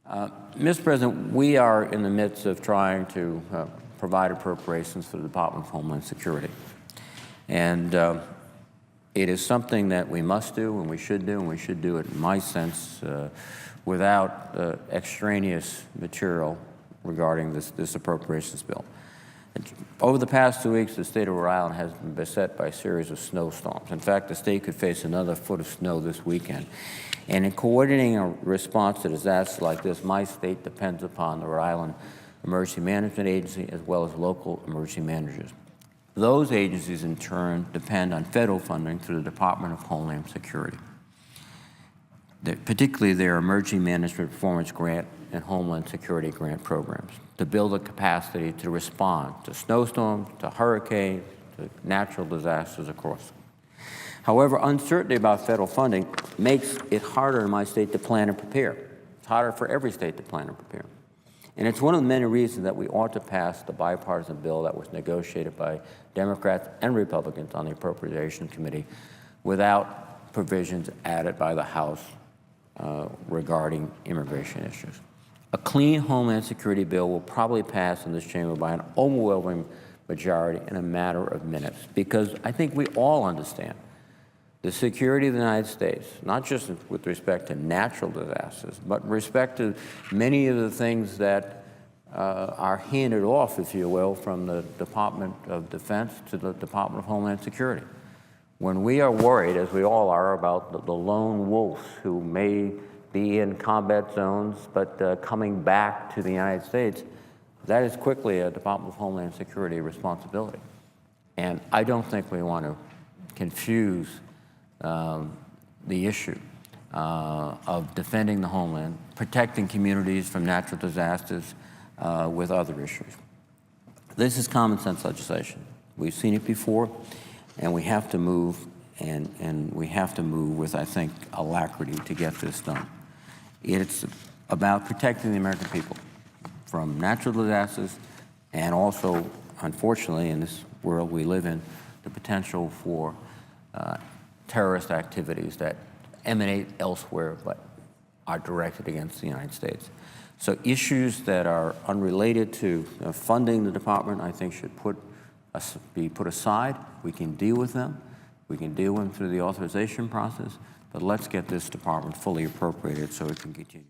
Mr. President, we are in the midst of trying to provide appropriations for the Department of Homeland Security. And it is something that we must do and we should do it, in my sense, without extraneous material regarding this appropriations bill. Over the past 2 weeks, the state of Rhode Island has been beset by a series of snowstorms. In fact, the state could face another foot of snow this weekend. And in coordinating a response to disasters like this, my state depends upon the Rhode Island Emergency Management Agency as well as local emergency managers. Those agencies, in turn, depend on federal funding through the Department of Homeland Security, particularly their Emergency Management Performance Grant and Homeland Security Grant programs, to build a capacity to respond to snowstorms, to hurricanes, to natural disasters across. However, uncertainty about federal funding makes it harder in my state to plan and prepare. It's harder for every state to plan and prepare. And it's one of the many reasons that we ought to pass the bipartisan bill that was negotiated by Democrats and Republicans on the Appropriations Committee without provisions added by the House regarding immigration issues. A clean Homeland Security bill will probably pass in this chamber by an overwhelming majority in a matter of minutes, because I think we all understand the security of the United States, not just with respect to natural disasters, but with respect to many of the things that are handed off, if you will, from the Department of Defense to the Department of Homeland Security. When we are worried, as we all are, about the lone wolves who may be in combat zones but coming back to the United States, that is quickly a Department of Homeland Security responsibility. And I don't think we want to confuse the issue of defending the homeland, protecting communities from natural disasters with other issues. This is common sense legislation. We've seen it before, and we have to move, and we have to move with, I think, alacrity to get this done. It's about protecting the American people from natural disasters and also, unfortunately, in this world we live in, the potential for terrorist activities that emanate elsewhere but are directed against the United States. So issues that are unrelated to funding the department, I think, should be put aside. We can deal with them. We can deal with them through the authorization process, but let's get this department fully appropriated so it can continue.